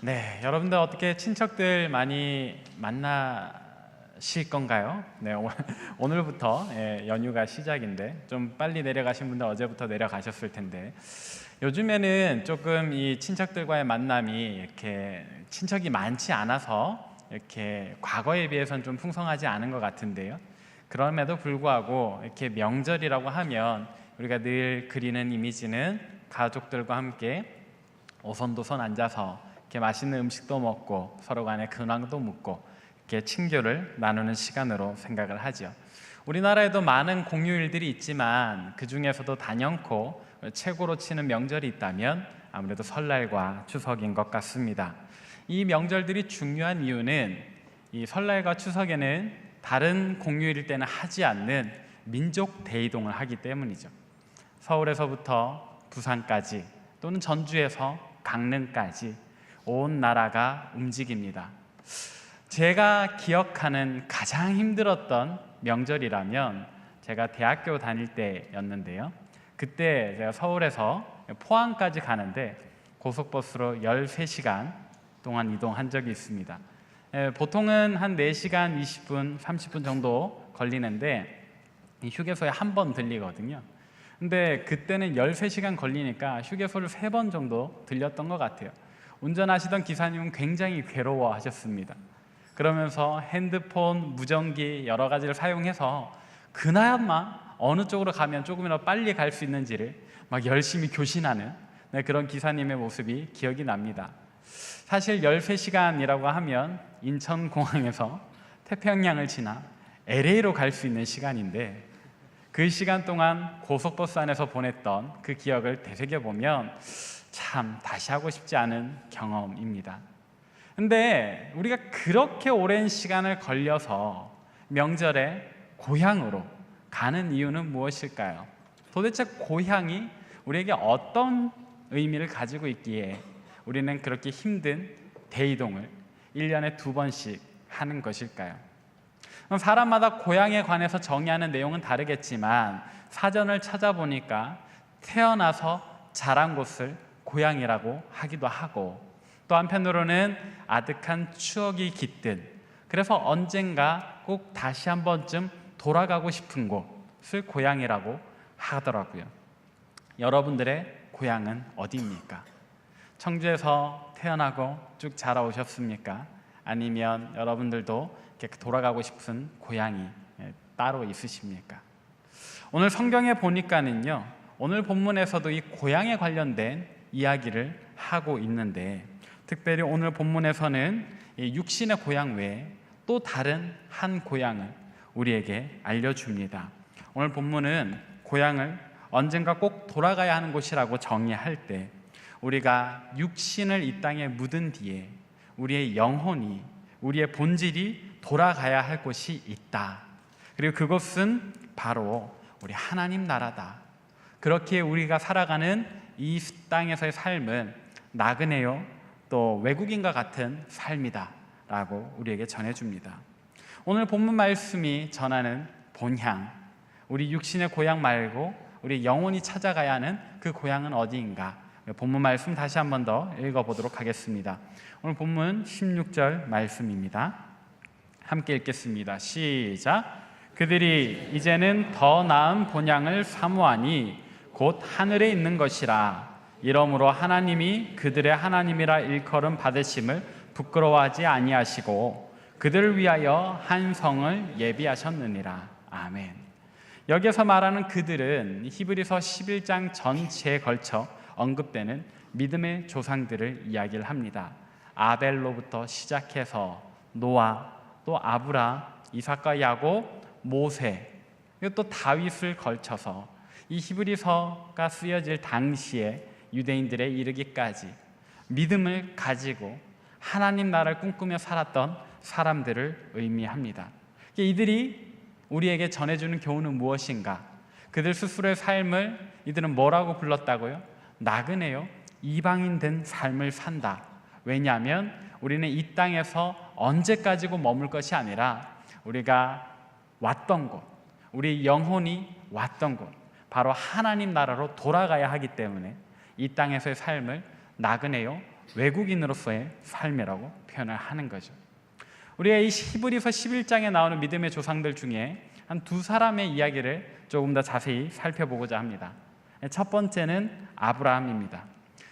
네, 여러분들 어떻게 친척들 많이 만나실 건가요? 네, 오늘부터 연휴가 시작인데 좀 빨리 내려가신 분들 어제부터 내려가셨을 텐데 요즘에는 조금 이 친척들과의 만남이 이렇게 친척이 많지 않아서 이렇게 과거에 비해서는 좀 풍성하지 않은 것 같은데요. 그럼에도 불구하고 이렇게 명절이라고 하면 우리가 늘 그리는 이미지는 가족들과 함께 오손도손 앉아서 이렇게 맛있는 음식도 먹고 서로 간에 근황도 묻고 이렇게 친교를 나누는 시간으로 생각을 하죠. 우리나라에도 많은 공휴일들이 있지만 그 중에서도 단연코 최고로 치는 명절이 있다면 아무래도 설날과 추석인 것 같습니다. 이 명절들이 중요한 이유는 이 설날과 추석에는 다른 공휴일일 때는 하지 않는 민족 대이동을 하기 때문이죠. 서울에서부터 부산까지 또는 전주에서 강릉까지 온 나라가 움직입니다. 제가 기억하는 가장 힘들었던 명절이라면 제가 대학교 다닐 때였는데요. 그때 제가 서울에서 포항까지 가는데 고속버스로 13시간 동안 이동한 적이 있습니다. 보통은 한 4시간 20분, 30분 정도 걸리는데 휴게소에 한 번 들리거든요. 근데 그때는 13시간 걸리니까 휴게소를 3번 정도 들렸던 것 같아요. 운전하시던 기사님은 굉장히 괴로워하셨습니다. 그러면서 핸드폰, 무전기 여러 가지를 사용해서 그나마 어느 쪽으로 가면 조금이라도 빨리 갈 수 있는지를 막 열심히 교신하는 그런 기사님의 모습이 기억이 납니다. 사실 13시간이라고 하면 인천공항에서 태평양을 지나 LA로 갈 수 있는 시간인데 그 시간 동안 고속버스 안에서 보냈던 그 기억을 되새겨보면 참 다시 하고 싶지 않은 경험입니다. 근데 우리가 그렇게 오랜 시간을 걸려서 명절에 고향으로 가는 이유는 무엇일까요? 도대체 고향이 우리에게 어떤 의미를 가지고 있기에 우리는 그렇게 힘든 대이동을 1년에 2번씩 하는 것일까요? 사람마다 고향에 관해서 정의하는 내용은 다르겠지만 사전을 찾아보니까 태어나서 자란 곳을 고향이라고 하기도 하고 또 한편으로는 아득한 추억이 깃든 그래서 언젠가 꼭 다시 한 번쯤 돌아가고 싶은 곳을 고향이라고 하더라고요. 여러분들의 고향은 어디입니까? 청주에서 태어나고 쭉 자라오셨습니까? 아니면 여러분들도 이렇게 돌아가고 싶은 고향이 따로 있으십니까? 오늘 성경에 보니까는요, 오늘 본문에서도 이 고향에 관련된 이야기를 하고 있는데 특별히 오늘 본문에서는 이 육신의 고향 외에 또 다른 한 고향을 우리에게 알려줍니다. 오늘 본문은 고향을 언젠가 꼭 돌아가야 하는 곳이라고 정의할 때 우리가 육신을 이 땅에 묻은 뒤에 우리의 영혼이 우리의 본질이 돌아가야 할 곳이 있다. 그리고 그것은 바로 우리 하나님 나라다. 그렇게 우리가 살아가는 이 땅에서의 삶은 나그네요 또 외국인과 같은 삶이다 라고 우리에게 전해줍니다. 오늘 본문 말씀이 전하는 본향, 우리 육신의 고향 말고 우리 영혼이 찾아가야 하는 그 고향은 어디인가? 본문 말씀 다시 한 번 더 읽어보도록 하겠습니다. 오늘 본문 16절 말씀입니다. 함께 읽겠습니다. 시작. 그들이 이제는 더 나은 본향을 사모하니 곧 하늘에 있는 것이라. 이러므로 하나님이 그들의 하나님이라 일컬음 받으심을 부끄러워하지 아니하시고 그들을 위하여 한 성을 예비하셨느니라. 아멘. 여기서 말하는 그들은 히브리서 11장 전체에 걸쳐 언급되는 믿음의 조상들을 이야기를 합니다. 아벨로부터 시작해서 노아, 또 아브라함, 이삭과 야곱, 모세, 그리고 또 다윗을 걸쳐서 이 히브리서가 쓰여질 당시에 유대인들에 이르기까지 믿음을 가지고 하나님 나라를 꿈꾸며 살았던 사람들을 의미합니다. 이들이 우리에게 전해주는 교훈은 무엇인가? 그들 스스로의 삶을 이들은 뭐라고 불렀다고요? 나그네요 이방인 된 삶을 산다. 왜냐하면 우리는 이 땅에서 언제까지고 머물 것이 아니라 우리가 왔던 곳, 우리 영혼이 왔던 곳, 바로 하나님 나라로 돌아가야 하기 때문에 이 땅에서의 삶을 나그네요 외국인으로서의 삶이라고 표현을 하는 거죠. 우리가 이 히브리서 11장에 나오는 믿음의 조상들 중에 한 두 사람의 이야기를 조금 더 자세히 살펴보고자 합니다. 첫 번째는 아브라함입니다.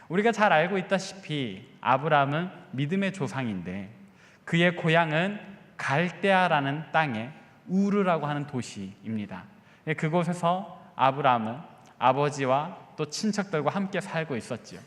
우리가 잘 알고 있다시피 아브라함은 믿음의 조상인데 그의 고향은 갈대아라는 땅의 우르라고 하는 도시입니다. 그곳에서 아브라함은 아버지와 또 친척들과 함께 살고 있었지요.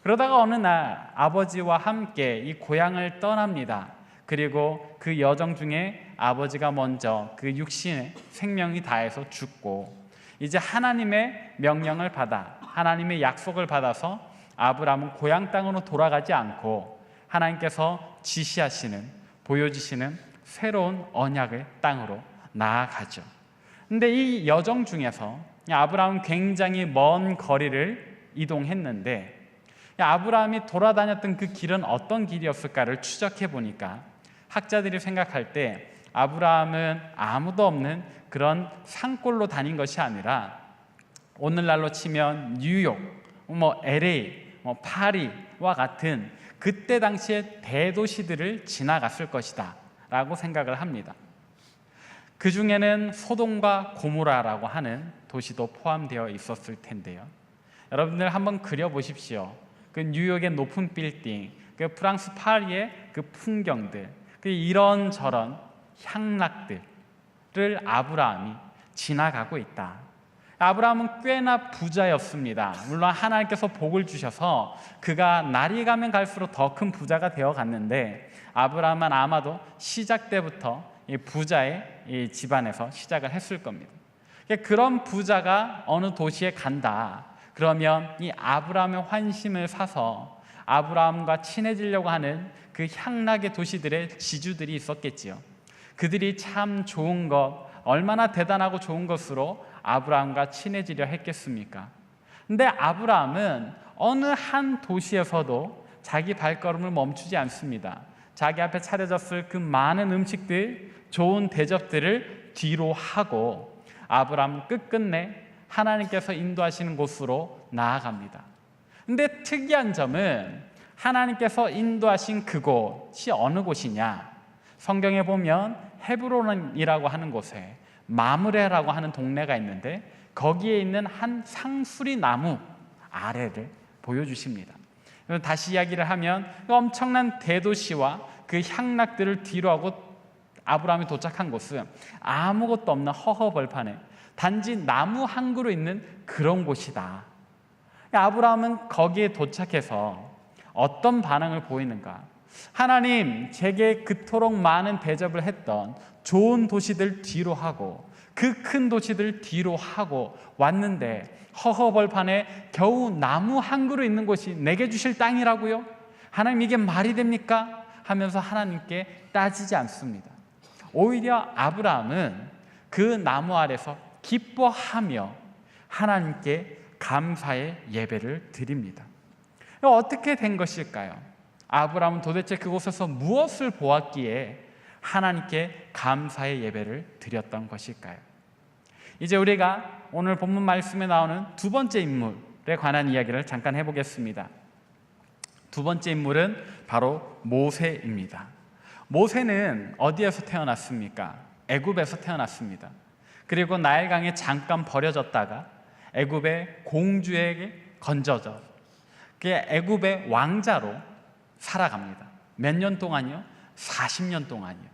그러다가 어느 날 아버지와 함께 이 고향을 떠납니다. 그리고 그 여정 중에 아버지가 먼저 그 육신의 생명이 다해서 죽고 이제 하나님의 명령을 받아 하나님의 약속을 받아서 아브라함은 고향 땅으로 돌아가지 않고 하나님께서 지시하시는 보여주시는 새로운 언약의 땅으로 나아가죠. 근데 이 여정 중에서 아브라함은 굉장히 먼 거리를 이동했는데 아브라함이 돌아다녔던 그 길은 어떤 길이었을까를 추적해 보니까 학자들이 생각할 때 아브라함은 아무도 없는 그런 산골로 다닌 것이 아니라 오늘날로 치면 뉴욕, LA, 파리와 같은 그때 당시의 대도시들을 지나갔을 것이다 라고 생각을 합니다. 그 중에는 소돔과 고모라라고 하는 도시도 포함되어 있었을 텐데요. 여러분들 한번 그려보십시오. 그 뉴욕의 높은 빌딩, 그 프랑스 파리의 그 풍경들, 그 이런저런 향락들을 아브라함이 지나가고 있다. 아브라함은 꽤나 부자였습니다. 물론 하나님께서 복을 주셔서 그가 날이 가면 갈수록 더 큰 부자가 되어 갔는데 아브라함은 아마도 시작 때부터 이 부자의 이 집안에서 시작을 했을 겁니다. 그런 부자가 어느 도시에 간다. 그러면 이 아브라함의 환심을 사서 아브라함과 친해지려고 하는 그 향락의 도시들의 지주들이 있었겠지요. 그들이 참 좋은 것, 얼마나 대단하고 좋은 것으로 아브라함과 친해지려 했겠습니까? 근데 아브라함은 어느 한 도시에서도 자기 발걸음을 멈추지 않습니다. 자기 앞에 차려졌을 그 많은 음식들, 좋은 대접들을 뒤로 하고 아브라함은 끝끝내 하나님께서 인도하시는 곳으로 나아갑니다. 근데 특이한 점은 하나님께서 인도하신 그곳이 어느 곳이냐? 성경에 보면 헤브론이라고 하는 곳에 마므레라고 하는 동네가 있는데 거기에 있는 한 상수리 나무 아래를 보여주십니다. 다시 이야기를 하면 엄청난 대도시와 그 향락들을 뒤로하고 아브라함이 도착한 곳은 아무것도 없는 허허벌판에 단지 나무 한 그루 있는 그런 곳이다. 아브라함은 거기에 도착해서 어떤 반응을 보이는가? 하나님, 제게 그토록 많은 대접을 했던 좋은 도시들 뒤로 하고 그 큰 도시들 뒤로 하고 왔는데 허허벌판에 겨우 나무 한 그루 있는 곳이 내게 주실 땅이라고요? 하나님, 이게 말이 됩니까? 하면서 하나님께 따지지 않습니다. 오히려 아브라함은 그 나무 아래서 기뻐하며 하나님께 감사의 예배를 드립니다. 어떻게 된 것일까요? 아브라함은 도대체 그곳에서 무엇을 보았기에 하나님께 감사의 예배를 드렸던 것일까요? 이제 우리가 오늘 본문 말씀에 나오는 두 번째 인물에 관한 이야기를 잠깐 해보겠습니다. 두 번째 인물은 바로 모세입니다. 모세는 어디에서 태어났습니까? 애굽에서 태어났습니다. 그리고 나일강에 잠깐 버려졌다가 애굽의 공주에게 건져져 애굽의 왕자로 살아갑니다. 몇 년 동안이요? 40년 동안이요.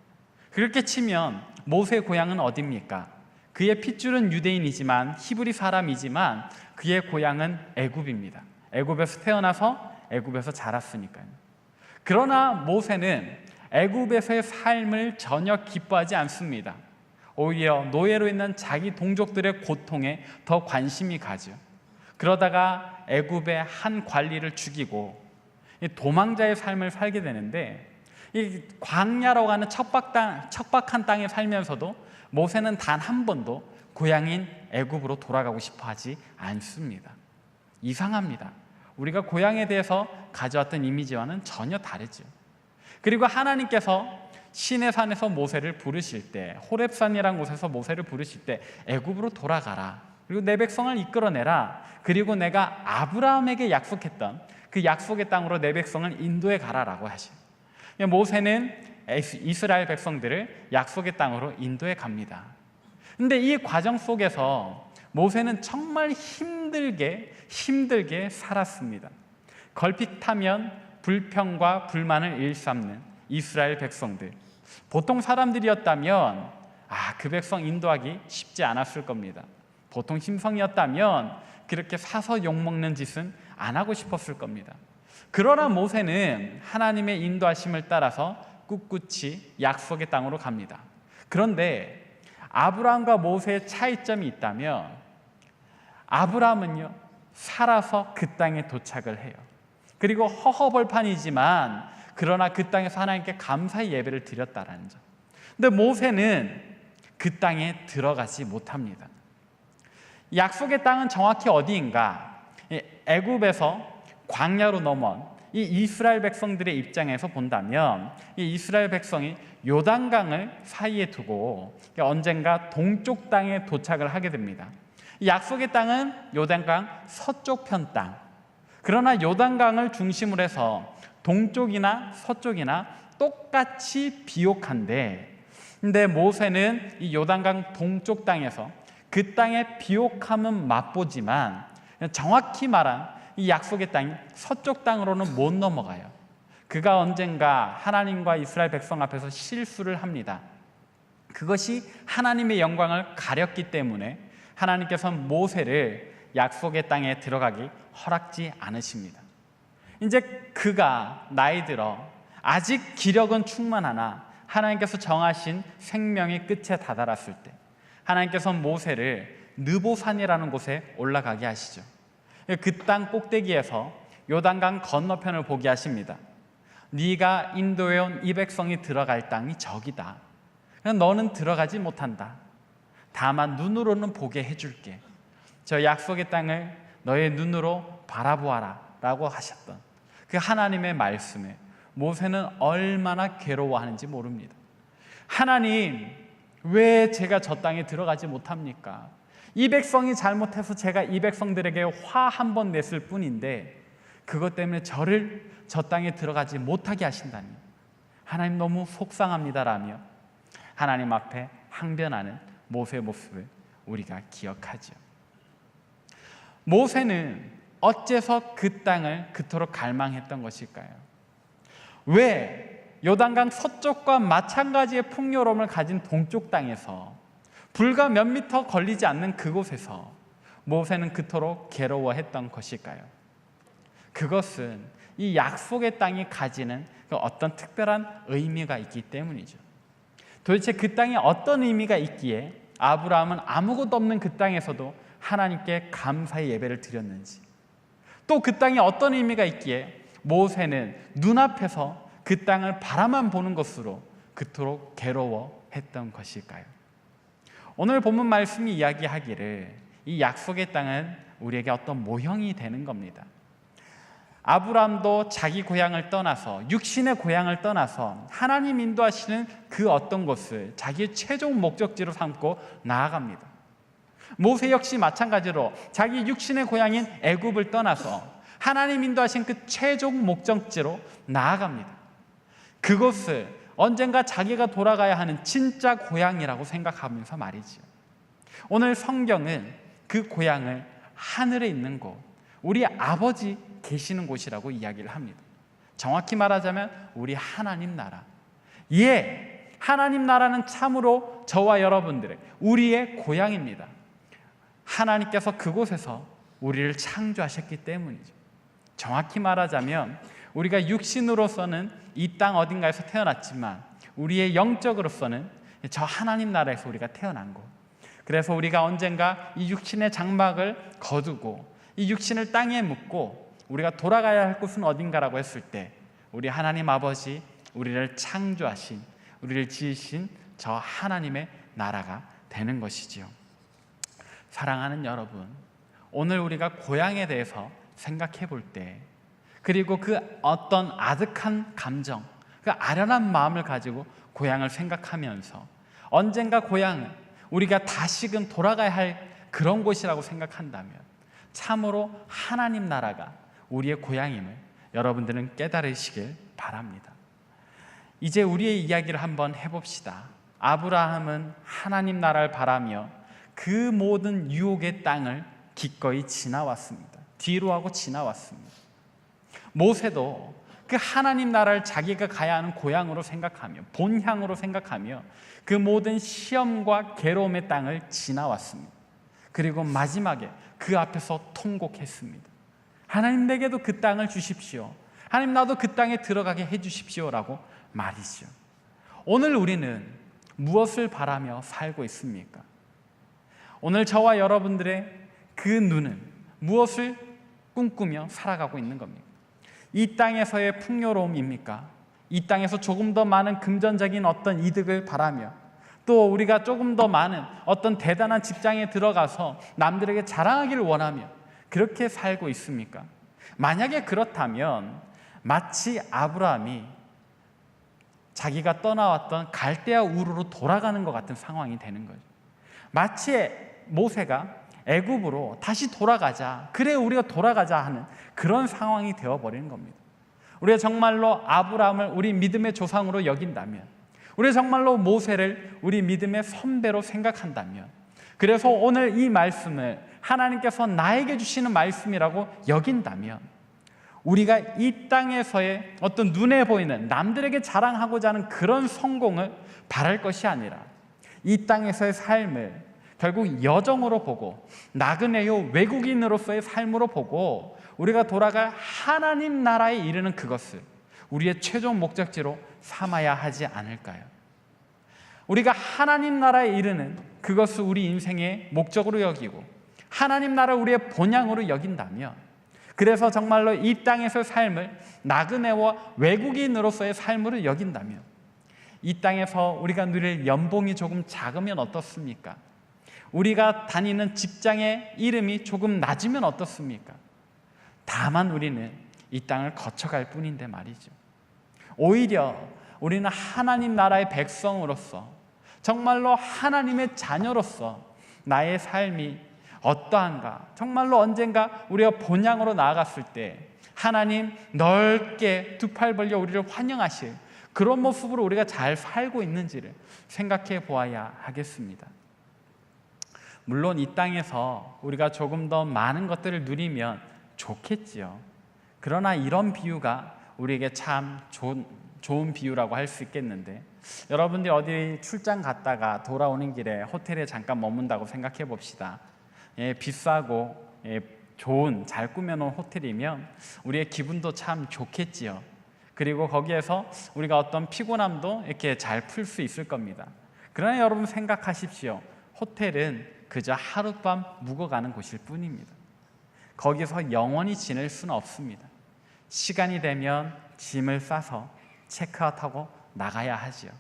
그렇게 치면 모세의 고향은 어디입니까? 그의 핏줄은 유대인이지만 히브리 사람이지만 그의 고향은 애굽입니다. 애굽에서 태어나서 애굽에서 자랐으니까요. 그러나 모세는 애굽에서의 삶을 전혀 기뻐하지 않습니다. 오히려 노예로 있는 자기 동족들의 고통에 더 관심이 가죠. 그러다가 애굽의 한 관리를 죽이고 도망자의 삶을 살게 되는데 이 광야라고 하는 척박한 땅에 살면서도 모세는 단 한 번도 고향인 애굽으로 돌아가고 싶어 하지 않습니다. 이상합니다. 우리가 고향에 대해서 가져왔던 이미지와는 전혀 다르죠. 그리고 하나님께서 시내산에서 모세를 부르실 때, 호렙산이라는 곳에서 모세를 부르실 때 애굽으로 돌아가라 그리고 내 백성을 이끌어내라. 그리고 내가 아브라함에게 약속했던 그 약속의 땅으로 내 백성을 인도해 가라라고 하시죠. 모세는 이스라엘 백성들을 약속의 땅으로 인도해 갑니다. 근데 이 과정 속에서 모세는 정말 힘들게 살았습니다. 걸핏하면 불평과 불만을 일삼는 이스라엘 백성들. 보통 사람들이었다면 그 백성 인도하기 쉽지 않았을 겁니다. 보통 심성이었다면 그렇게 사서 욕먹는 짓은 안 하고 싶었을 겁니다. 그러나 모세는 하나님의 인도하심을 따라서 꿋꿋이 약속의 땅으로 갑니다. 그런데 아브라함과 모세의 차이점이 있다면 아브라함은요, 살아서 그 땅에 도착을 해요. 그리고 허허벌판이지만 그러나 그 땅에서 하나님께 감사의 예배를 드렸다라는 점. 근데 모세는 그 땅에 들어가지 못합니다. 약속의 땅은 정확히 어디인가? 애굽에서 광야로 넘어온 이 이스라엘 백성들의 입장에서 본다면 이 이스라엘 백성이 요단강을 사이에 두고 언젠가 동쪽 땅에 도착을 하게 됩니다. 약속의 땅은 요단강 서쪽 편 땅. 그러나 요단강을 중심으로 해서 동쪽이나 서쪽이나 똑같이 비옥한데, 근데 모세는 이 요단강 동쪽 땅에서 그 땅의 비옥함은 맛보지만 정확히 말한 이 약속의 땅이 서쪽 땅으로는 못 넘어가요. 그가 언젠가 하나님과 이스라엘 백성 앞에서 실수를 합니다. 그것이 하나님의 영광을 가렸기 때문에 하나님께서는 모세를 약속의 땅에 들어가기 허락지 않으십니다. 이제 그가 나이 들어 아직 기력은 충만하나 하나님께서 정하신 생명의 끝에 다다랐을 때 하나님께서는 모세를 느보산이라는 곳에 올라가게 하시죠. 그 땅 꼭대기에서 요단강 건너편을 보게 하십니다. 네가 인도해온 이 백성이 들어갈 땅이 저기다. 너는 들어가지 못한다. 다만 눈으로는 보게 해줄게. 저 약속의 땅을 너의 눈으로 바라보아라 라고 하셨던 그 하나님의 말씀에 모세는 얼마나 괴로워하는지 모릅니다. 하나님, 왜 제가 저 땅에 들어가지 못합니까? 이 백성이 잘못해서 제가 이 백성들에게 화 한 번 냈을 뿐인데 그것 때문에 저를 저 땅에 들어가지 못하게 하신다니 하나님 너무 속상합니다라며 하나님 앞에 항변하는 모세의 모습을 우리가 기억하죠. 모세는 어째서 그 땅을 그토록 갈망했던 것일까요? 왜 요단강 서쪽과 마찬가지의 풍요로움을 가진 동쪽 땅에서 불과 몇 미터 걸리지 않는 그곳에서 모세는 그토록 괴로워했던 것일까요? 그것은 이 약속의 땅이 가지는 그 어떤 특별한 의미가 있기 때문이죠. 도대체 그 땅에 어떤 의미가 있기에 아브라함은 아무것도 없는 그 땅에서도 하나님께 감사의 예배를 드렸는지, 또 그 땅에 어떤 의미가 있기에 모세는 눈앞에서 그 땅을 바라만 보는 것으로 그토록 괴로워했던 것일까요? 오늘 본문 말씀이 이야기하기를 이 약속의 땅은 우리에게 어떤 모형이 되는 겁니다. 아브라함도 자기 고향을 떠나서 육신의 고향을 떠나서 하나님 인도하시는 그 어떤 곳을 자기의 최종 목적지로 삼고 나아갑니다. 모세 역시 마찬가지로 자기 육신의 고향인 애굽을 떠나서 하나님 인도하신 그 최종 목적지로 나아갑니다. 그곳을 언젠가 자기가 돌아가야 하는 진짜 고향이라고 생각하면서 말이지요. 오늘 성경은 그 고향을 하늘에 있는 곳, 우리 아버지 계시는 곳이라고 이야기를 합니다. 정확히 말하자면 우리 하나님 나라. 예, 하나님 나라는 참으로 저와 여러분들의 우리의 고향입니다. 하나님께서 그곳에서 우리를 창조하셨기 때문이죠. 정확히 말하자면 우리가 육신으로서는 이 땅 어딘가에서 태어났지만 우리의 영적으로서는 저 하나님 나라에서 우리가 태어난 곳. 그래서 우리가 언젠가 이 육신의 장막을 거두고 이 육신을 땅에 묻고 우리가 돌아가야 할 곳은 어딘가라고 했을 때 우리 하나님 아버지, 우리를 창조하신, 우리를 지으신 저 하나님의 나라가 되는 것이지요. 사랑하는 여러분, 오늘 우리가 고향에 대해서 생각해 볼 때, 그리고 그 어떤 아득한 감정, 그 아련한 마음을 가지고 고향을 생각하면서 언젠가 고향은 우리가 다시금 돌아가야 할 그런 곳이라고 생각한다면 참으로 하나님 나라가 우리의 고향임을 여러분들은 깨달으시길 바랍니다. 이제 우리의 이야기를 한번 해봅시다. 아브라함은 하나님 나라를 바라며 그 모든 유혹의 땅을 기꺼이 지나왔습니다. 뒤로 하고 지나왔습니다. 모세도 그 하나님 나라를 자기가 가야 하는 고향으로 생각하며 본향으로 생각하며 그 모든 시험과 괴로움의 땅을 지나왔습니다. 그리고 마지막에 그 앞에서 통곡했습니다. 하나님, 내게도 그 땅을 주십시오. 하나님, 나도 그 땅에 들어가게 해주십시오라고 말이죠. 오늘 우리는 무엇을 바라며 살고 있습니까? 오늘 저와 여러분들의 그 눈은 무엇을 꿈꾸며 살아가고 있는 겁니까? 이 땅에서의 풍요로움입니까? 이 땅에서 조금 더 많은 금전적인 어떤 이득을 바라며 또 우리가 조금 더 많은 어떤 대단한 직장에 들어가서 남들에게 자랑하기를 원하며 그렇게 살고 있습니까? 만약에 그렇다면 마치 아브라함이 자기가 떠나왔던 갈대아 우르로 돌아가는 것 같은 상황이 되는 거죠. 마치 모세가 애굽으로 다시 돌아가자, 그래 우리가 돌아가자 하는 그런 상황이 되어버리는 겁니다. 우리가 정말로 아브라함을 우리 믿음의 조상으로 여긴다면, 우리가 정말로 모세를 우리 믿음의 선배로 생각한다면, 그래서 오늘 이 말씀을 하나님께서 나에게 주시는 말씀이라고 여긴다면, 우리가 이 땅에서의 어떤 눈에 보이는 남들에게 자랑하고자 하는 그런 성공을 바랄 것이 아니라 이 땅에서의 삶을 결국 여정으로 보고 나그네요 외국인으로서의 삶으로 보고 우리가 돌아갈 하나님 나라에 이르는 그것을 우리의 최종 목적지로 삼아야 하지 않을까요? 우리가 하나님 나라에 이르는 그것을 우리 인생의 목적으로 여기고 하나님 나라를 우리의 본향으로 여긴다면, 그래서 정말로 이 땅에서의 삶을 나그네와 외국인으로서의 삶으로 여긴다면, 이 땅에서 우리가 누릴 연봉이 조금 작으면 어떻습니까? 우리가 다니는 직장의 이름이 조금 낮으면 어떻습니까? 다만 우리는 이 땅을 거쳐갈 뿐인데 말이죠. 오히려 우리는 하나님 나라의 백성으로서 정말로 하나님의 자녀로서 나의 삶이 어떠한가, 정말로 언젠가 우리가 본향으로 나아갔을 때 하나님 넓게 두 팔 벌려 우리를 환영하실 그런 모습으로 우리가 잘 살고 있는지를 생각해 보아야 하겠습니다. 물론 이 땅에서 우리가 조금 더 많은 것들을 누리면 좋겠지요. 그러나 이런 비유가 우리에게 참 좋은 비유라고 할 수 있겠는데, 여러분들이 어디 출장 갔다가 돌아오는 길에 호텔에 잠깐 머문다고 생각해 봅시다. 비싸고 좋은 잘 꾸며놓은 호텔이면 우리의 기분도 참 좋겠지요. 그리고 거기에서 우리가 어떤 피곤함도 이렇게 잘 풀 수 있을 겁니다. 그러나 여러분 생각하십시오. 호텔은 그저 하룻밤 묵어가는 곳일 뿐입니다. 거기서 영원히 지낼 수는 없습니다. 시간이 되면 짐을 싸서 체크아웃하고 나가야 하지요.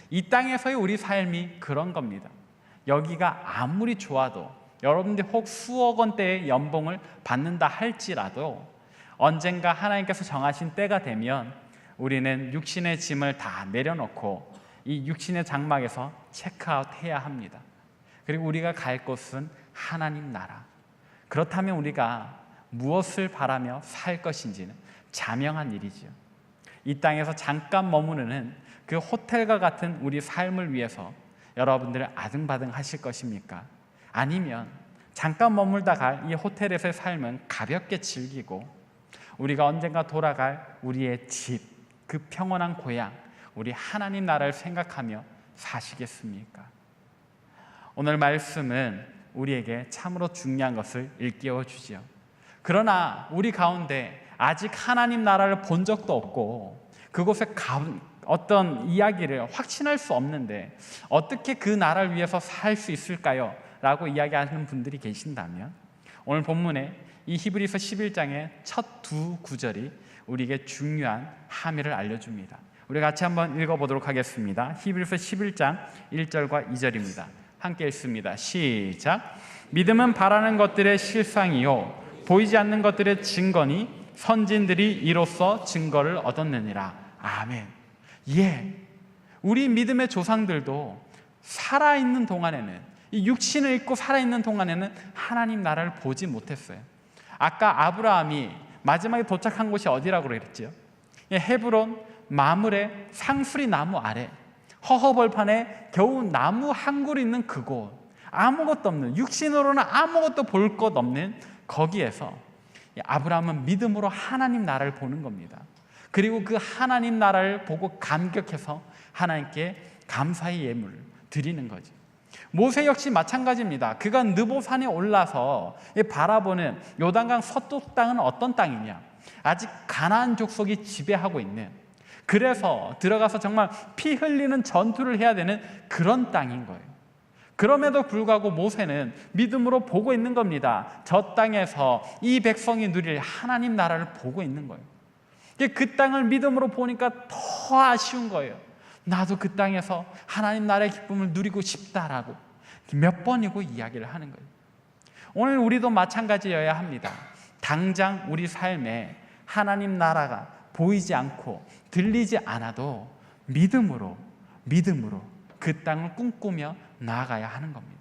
이 땅에서의 우리 삶이 그런 겁니다. 여기가 아무리 좋아도, 여러분들이 혹 수억 원대의 연봉을 받는다 할지라도 언젠가 하나님께서 정하신 때가 되면 우리는 육신의 짐을 다 내려놓고 이 육신의 장막에서 체크아웃해야 합니다. 그리고 우리가 갈 곳은 하나님 나라. 그렇다면 우리가 무엇을 바라며 살 것인지는 자명한 일이지요. 이 땅에서 잠깐 머무르는 그 호텔과 같은 우리 삶을 위해서 여러분들은 아등바등 하실 것입니까? 아니면 잠깐 머물다 갈 이 호텔에서의 삶은 가볍게 즐기고 우리가 언젠가 돌아갈 우리의 집, 그 평온한 고향, 우리 하나님 나라를 생각하며 사시겠습니까? 오늘 말씀은 우리에게 참으로 중요한 것을 일깨워 주지요. 그러나 우리 가운데 아직 하나님 나라를 본 적도 없고 그곳에 어떤 이야기를 확신할 수 없는데 어떻게 그 나라를 위해서 살 수 있을까요? 라고 이야기하는 분들이 계신다면 오늘 본문에 이 히브리서 11장의 첫 두 구절이 우리에게 중요한 함의를 알려줍니다. 우리 같이 한번 읽어보도록 하겠습니다. 히브리서 11장 1절과 2절입니다. 함께 읽습니다. 시작. 믿음은 바라는 것들의 실상이요 보이지 않는 것들의 증거니 선진들이 이로써 증거를 얻었느니라. 아멘. 예, 우리 믿음의 조상들도 살아있는 동안에는 이 육신을 입고 살아있는 동안에는 하나님 나라를 보지 못했어요. 아까 아브라함이 마지막에 도착한 곳이 어디라고 그랬죠? 헤브론 마물의 상수리 나무 아래 허허벌판에 겨우 나무 한 그루 있는 그곳, 아무것도 없는, 육신으로는 아무것도 볼 것 없는 거기에서 아브라함은 믿음으로 하나님 나라를 보는 겁니다. 그리고 그 하나님 나라를 보고 감격해서 하나님께 감사의 예물을 드리는 거죠. 모세 역시 마찬가지입니다. 그가 느보산에 올라서 바라보는 요단강 서쪽 땅은 어떤 땅이냐? 아직 가나안 족속이 지배하고 있는, 그래서 들어가서 정말 피 흘리는 전투를 해야 되는 그런 땅인 거예요. 그럼에도 불구하고 모세는 믿음으로 보고 있는 겁니다. 저 땅에서 이 백성이 누릴 하나님 나라를 보고 있는 거예요. 그 땅을 믿음으로 보니까 더 아쉬운 거예요. 나도 그 땅에서 하나님 나라의 기쁨을 누리고 싶다라고 몇 번이고 이야기를 하는 거예요. 오늘 우리도 마찬가지여야 합니다. 당장 우리 삶에 하나님 나라가 보이지 않고 들리지 않아도 믿음으로 그 땅을 꿈꾸며 나아가야 하는 겁니다.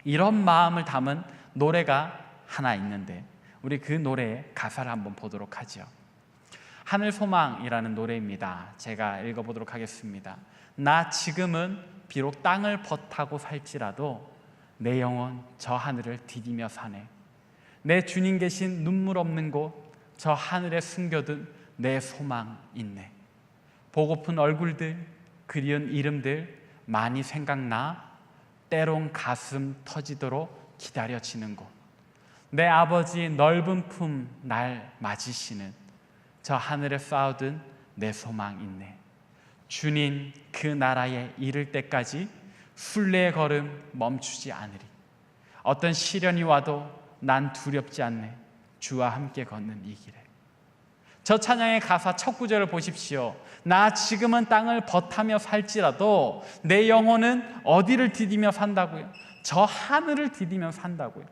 이런 마음을 담은 노래가 하나 있는데 우리 그 노래의 가사를 한번 보도록 하죠. 하늘소망이라는 노래입니다. 제가 읽어보도록 하겠습니다. 나 지금은 비록 땅을 벗하고 살지라도 내 영혼 저 하늘을 디디며 사네. 내 주님 계신 눈물 없는 곳 저 하늘에 숨겨둔 내 소망 있네. 보고픈 얼굴들, 그리운 이름들 많이 생각나 때론 가슴 터지도록 기다려지는 곳, 내 아버지 넓은 품 날 맞으시는 저 하늘에 쌓아둔 내 소망 있네. 주님 그 나라에 이를 때까지 순례의 걸음 멈추지 않으리. 어떤 시련이 와도 난 두렵지 않네. 주와 함께 걷는 이 길에. 저 찬양의 가사 첫 구절을 보십시오. 나 지금은 땅을 벗하며 살지라도 내 영혼은 어디를 디디며 산다고요? 저 하늘을 디디며 산다고요.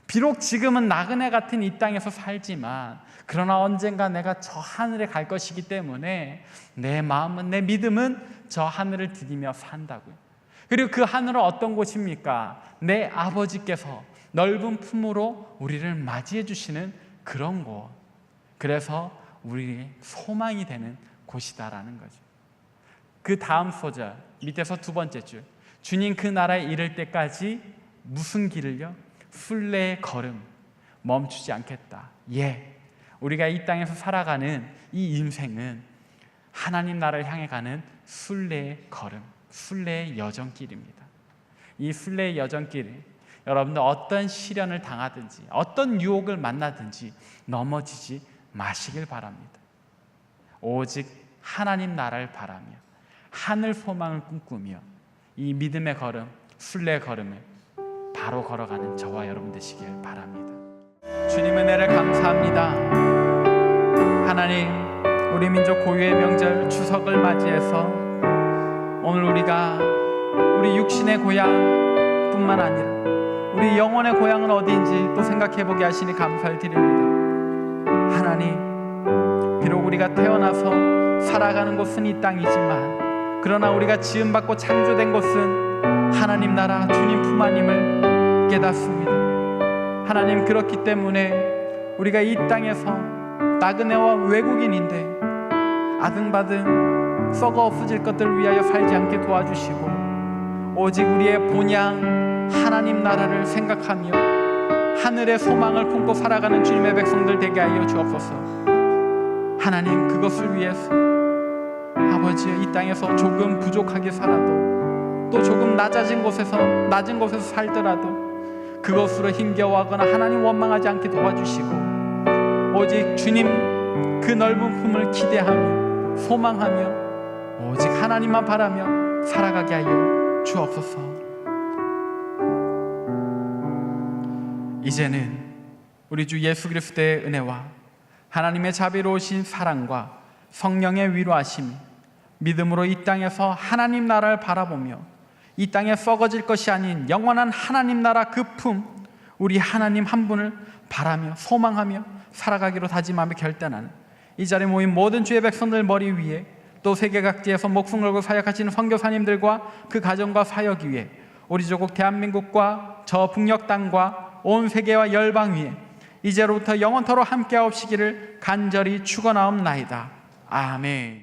비록 지금은 나그네 같은 이 땅에서 살지만 그러나 언젠가 내가 저 하늘에 갈 것이기 때문에 내 마음은, 내 믿음은 저 하늘을 디디며 산다고요. 그리고 그 하늘은 어떤 곳입니까? 내 아버지께서 넓은 품으로 우리를 맞이해 주시는 그런 곳, 그래서 우리의 소망이 되는 곳이다라는 거죠. 그 다음 소절 밑에서 두 번째 줄, 주님 그 나라에 이를 때까지 무슨 길을요? 순례의 걸음 멈추지 않겠다. 우리가 이 땅에서 살아가는 이 인생은 하나님 나라를 향해 가는 순례의 걸음, 순례의 여정길입니다. 이 순례의 여정길에 여러분들 어떤 시련을 당하든지 어떤 유혹을 만나든지 넘어지지 마시길 바랍니다. 오직 하나님 나라를 바라며 하늘 소망을 꿈꾸며 이 믿음의 걸음, 순례의 걸음을 바로 걸어가는 저와 여러분 되시길 바랍니다. 주님의 은혜를 감사합니다. 하나님, 우리 민족 고유의 명절 추석을 맞이해서 오늘 우리가 우리 육신의 고향뿐만 아니라 우리 영혼의 고향은 어디인지 또 생각해보게 하시니 감사를 드립니다. 하나님, 비록 우리가 태어나서 살아가는 곳은 이 땅이지만 그러나 우리가 지음받고 창조된 곳은 하나님 나라 주님 품 안임을 깨닫습니다. 하나님, 그렇기 때문에 우리가 이 땅에서 나그네와 외국인인데 아등바등 썩어 없어질 것들을 위하여 살지 않게 도와주시고 오직 우리의 본향 하나님 나라를 생각하며 하늘의 소망을 품고 살아가는 주님의 백성들 되게 하여 주옵소서. 하나님, 그것을 위해서 아버지, 이 땅에서 조금 부족하게 살아도 또 조금 낮은 곳에서 살더라도 그것으로 힘겨워하거나 하나님 원망하지 않게 도와주시고 오직 주님 그 넓은 품을 기대하며 소망하며 오직 하나님만 바라며 살아가게 하여 주옵소서. 이제는 우리 주 예수 그리스도의 은혜와 하나님의 자비로우신 사랑과 성령의 위로하심, 믿음으로 이 땅에서 하나님 나라를 바라보며 이 땅에 썩어질 것이 아닌 영원한 하나님 나라 그 품, 우리 하나님 한 분을 바라며 소망하며 살아가기로 다짐하며 결단하는 이 자리에 모인 모든 주의 백성들 머리 위에 또 세계 각지에서 목숨 걸고 사역하시는 선교사님들과 그 가정과 사역 위에 우리 조국 대한민국과 저 북녘 땅과 온 세계와 열방 위에 이제로부터 영원토록 함께하옵시기를 간절히 축원하옵나이다. 아멘.